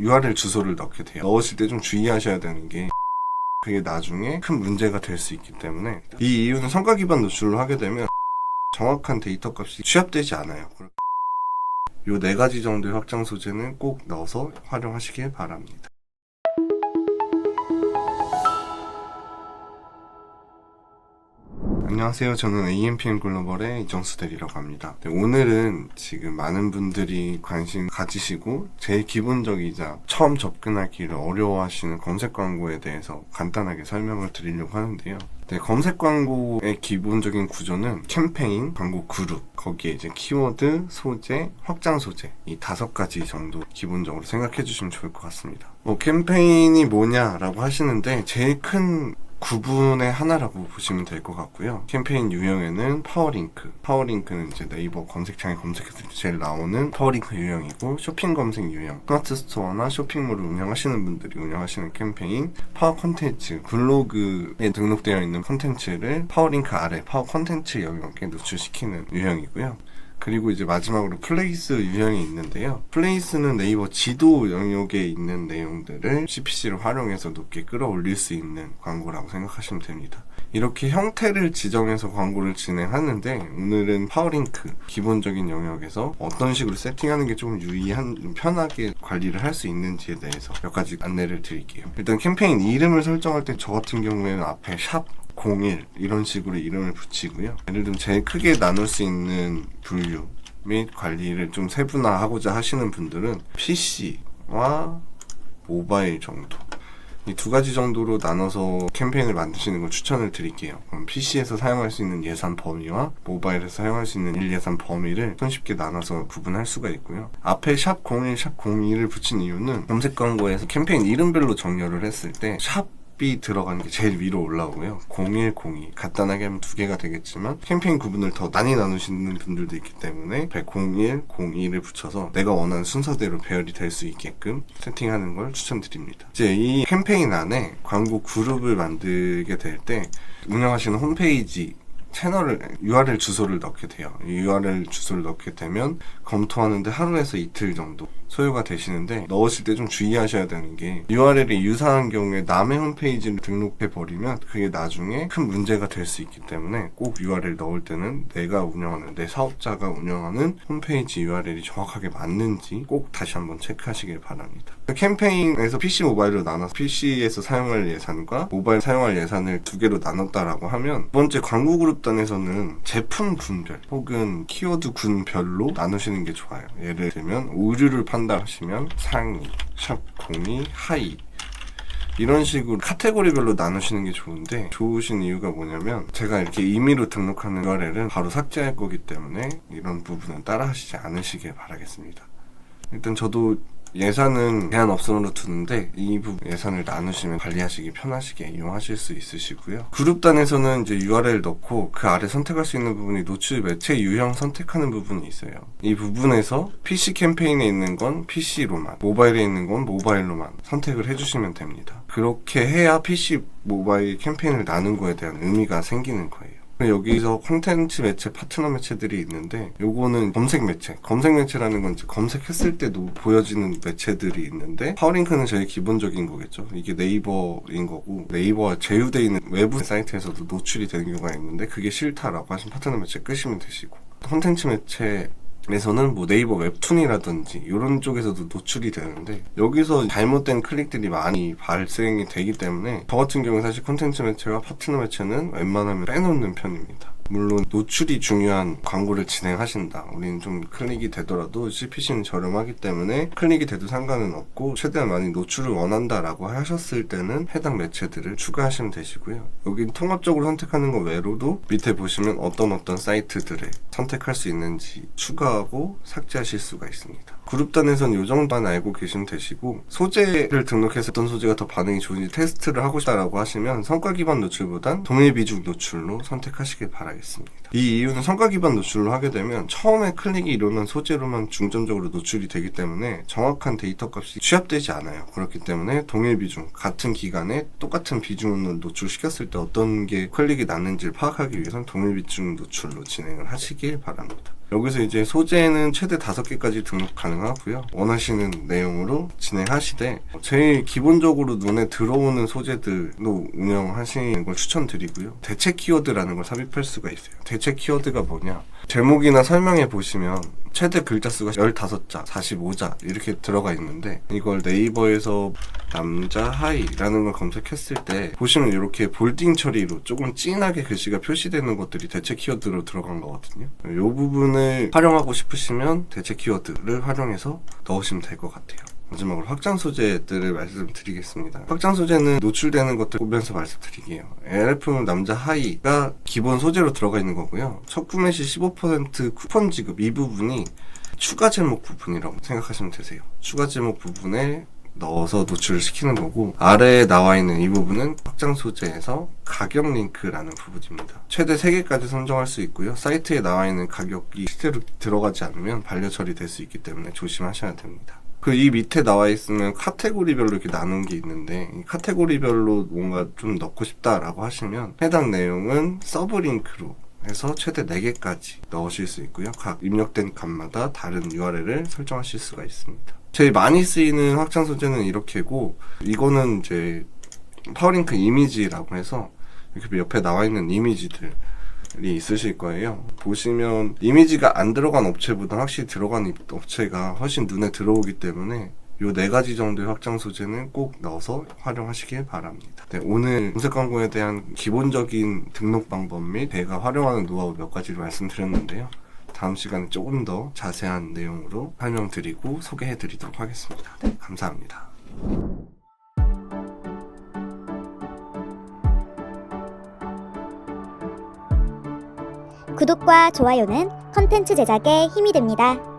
URL 주소를 넣게 돼요. 넣으실 때 좀 주의하셔야 되는 게 그게 나중에 큰 문제가 될 수 있기 때문에 이 이유는 성과 기반 노출로 하게 되면 정확한 데이터 값이 취합되지 않아요. 요 4가지 정도의 확장 소재는 꼭 넣어서 활용하시길 바랍니다. 안녕하세요. 저는 AMPM 글로벌의 이정수 대리라고 합니다. 오늘은 지금 많은 분들이 관심 가지시고 제일 기본적이자 처음 접근하기를 어려워하시는 검색 광고에 대해서 간단하게 설명을 드리려고 하는데요. 검색 광고의 기본적인 구조는 캠페인, 광고 그룹, 거기에 이제 키워드, 소재, 확장 소재 이 5가지 정도 기본적으로 생각해 주시면 좋을 것 같습니다. 캠페인이 뭐냐라고 하시는데 제일 큰 구분의 하나라고 보시면 될 것 같고요. 캠페인 유형에는 파워링크. 파워링크는 이제 네이버 검색창에 검색했을 때 제일 나오는 파워링크 유형이고, 쇼핑 검색 유형. 스마트 스토어나 쇼핑몰을 운영하시는 분들이 운영하시는 캠페인, 파워 콘텐츠. 블로그에 등록되어 있는 콘텐츠를 파워링크 아래 파워 콘텐츠 영역에 노출시키는 유형이고요. 그리고 이제 마지막으로 플레이스 유형이 있는데요. 플레이스는 네이버 지도 영역에 있는 내용들을 CPC를 활용해서 높게 끌어올릴 수 있는 광고라고 생각하시면 됩니다. 이렇게 형태를 지정해서 광고를 진행하는데, 오늘은 파워링크 기본적인 영역에서 어떤 식으로 세팅하는 게 좀 유의한, 편하게 관리를 할 수 있는지에 대해서 몇 가지 안내를 드릴게요. 일단 캠페인 이름을 설정할 때 저 같은 경우에는 앞에 샵 01 이런 식으로 이름을 붙이고요. 예를 들면 제일 크게 나눌 수 있는 분류 및 관리를 좀 세분화하고자 하시는 분들은 PC와 모바일 정도, 이 2가지 정도로 나눠서 캠페인을 만드시는 걸 추천을 드릴게요. 그럼 PC에서 사용할 수 있는 예산 범위와 모바일에서 사용할 수 있는 예산 범위를 손쉽게 나눠서 구분할 수가 있고요. 앞에 샵 01, 샵 02를 붙인 이유는 검색 광고에서 캠페인 이름별로 정렬을 했을 때 샵이 들어가는 게 제일 위로 올라오고요. 01, 02 간단하게 하면 2개가 되겠지만 캠페인 구분을 더 많이 나누시는 분들도 있기 때문에 01, 02를 붙여서 내가 원하는 순서대로 배열이 될 수 있게끔 세팅하는 걸 추천드립니다. 이제 이 캠페인 안에 광고 그룹을 만들게 될 때 운영하시는 홈페이지 채널을 URL 주소를 넣게 돼요. 이 URL 주소를 넣게 되면 검토하는데 하루에서 이틀 정도 소요가 되시는데, 넣으실 때 좀 주의하셔야 되는 게 URL이 유사한 경우에 남의 홈페이지를 등록해 버리면 그게 나중에 큰 문제가 될 수 있기 때문에 꼭 URL 넣을 때는 내가 운영하는, 내 사업자가 운영하는 홈페이지 URL이 정확하게 맞는지 꼭 다시 한번 체크하시길 바랍니다. 캠페인에서 PC 모바일로 나눠서 PC에서 사용할 예산과 모바일 사용할 예산을 2개로 나눴다라고 하면, 두 번째 광고 그룹단에서는 제품 군별 혹은 키워드 군별로 나누시는 게 좋아요. 예를 들면 의류를 판다 하시면 상위, 샵 02, 하이 이런 식으로 카테고리별로 나누시는 게 좋은데, 좋으신 이유가 뭐냐면 제가 이렇게 임의로 등록하는 URL은 바로 삭제할 거기 때문에 이런 부분은 따라 하시지 않으시길 바라겠습니다. 일단 저도 예산은 제한 없음으로 두는데 이 부분 예산을 나누시면 관리하시기 편하시게 이용하실 수 있으시고요. 그룹단에서는 이제 URL 넣고 그 아래 선택할 수 있는 부분이 노출 매체 유형 선택하는 부분이 있어요. 이 부분에서 PC 캠페인에 있는 건 PC로만, 모바일에 있는 건 모바일로만 선택을 해주시면 됩니다. 그렇게 해야 PC 모바일 캠페인을 나눈 거에 대한 의미가 생기는 거예요. 여기서 콘텐츠 매체, 파트너 매체들이 있는데, 요거는 검색 매체. 검색 매체라는 건 이제 검색했을 때도 보여지는 매체들이 있는데, 파워링크는 제일 기본적인 거겠죠. 이게 네이버인 거고, 네이버와 제휴되어 있는 외부 사이트에서도 노출이 되는 경우가 있는데, 그게 싫다라고 하시면 파트너 매체 끄시면 되시고, 콘텐츠 매체 에서는 뭐 네이버 웹툰이라든지 이런 쪽에서도 노출이 되는데, 여기서 잘못된 클릭들이 많이 발생이 되기 때문에 저 같은 경우는 사실 콘텐츠 매체와 파트너 매체는 웬만하면 빼놓는 편입니다. 물론 노출이 중요한 광고를 진행하신다, 우리는 좀 클릭이 되더라도 CPC는 저렴하기 때문에 클릭이 돼도 상관은 없고 최대한 많이 노출을 원한다 라고 하셨을 때는 해당 매체들을 추가하시면 되시고요. 여기 통합적으로 선택하는 것 외로도 밑에 보시면 어떤 사이트들을 선택할 수 있는지 추가하고 삭제하실 수가 있습니다. 그룹단에선 이 정도만 알고 계시면 되시고, 소재를 등록해서 어떤 소재가 더 반응이 좋은지 테스트를 하고 싶다라고 하시면 성과 기반 노출보단 동일 비중 노출로 선택하시길 바라겠습니다. 이 이유는 성과 기반 노출로 하게 되면 처음에 클릭이 일어난 소재로만 중점적으로 노출이 되기 때문에 정확한 데이터 값이 취합되지 않아요. 그렇기 때문에 동일 비중, 같은 기간에 똑같은 비중을 노출시켰을 때 어떤 게 클릭이 났는지를 파악하기 위해서는 동일 비중 노출로 진행을 하시길 바랍니다. 여기서 이제 소재는 최대 5개까지 등록 가능하고요. 원하시는 내용으로 진행하시되 제일 기본적으로 눈에 들어오는 소재들로 운영하시는 걸 추천드리고요. 대체 키워드라는 걸 삽입할 수가 있어요. 대체 키워드가 뭐냐? 제목이나 설명에 보시면 최대 글자 수가 15자, 45자 이렇게 들어가 있는데 이걸 네이버에서 남자 하이라는 걸 검색했을 때 보시면 이렇게 볼딩 처리로 조금 진하게 글씨가 표시되는 것들이 대체 키워드로 들어간 거거든요. 이 부분을 활용하고 싶으시면 대체 키워드를 활용해서 넣으시면 될 것 같아요. 마지막으로 확장 소재들을 말씀드리겠습니다. 확장 소재는 노출되는 것들 보면서 말씀드릴게요. LF 남자 하이가 기본 소재로 들어가 있는 거고요. 첫 구매 시 15% 쿠폰 지급 이 부분이 추가 제목 부분이라고 생각하시면 되세요. 추가 제목 부분에 넣어서 노출을 시키는 거고, 아래에 나와 있는 이 부분은 확장 소재에서 가격 링크라는 부분입니다. 최대 3개까지 선정할 수 있고요. 사이트에 나와 있는 가격이 실제로 들어가지 않으면 반려 처리될 수 있기 때문에 조심하셔야 됩니다. 이 밑에 나와 있으면 카테고리별로 이렇게 나눈 게 있는데, 이 카테고리별로 뭔가 좀 넣고 싶다라고 하시면 해당 내용은 서브링크로 해서 최대 4개까지 넣으실 수 있고요. 각 입력된 값마다 다른 URL을 설정하실 수가 있습니다. 제일 많이 쓰이는 확장 소재는 이렇게고, 이거는 이제 파워링크 이미지라고 해서 이렇게 옆에 나와 있는 이미지들 이 있으실 거예요. 보시면 이미지가 안 들어간 업체보다 확실히 들어간 업체가 훨씬 눈에 들어오기 때문에 요 4가지 정도의 확장 소재는 꼭 넣어서 활용하시길 바랍니다. 네, 오늘 검색 광고에 대한 기본적인 등록 방법 및 제가 활용하는 노하우 몇 가지를 말씀드렸는데요. 다음 시간에 조금 더 자세한 내용으로 설명드리고 소개해드리도록 하겠습니다. 네, 감사합니다. 구독과 좋아요는 컨텐츠 제작에 힘이 됩니다.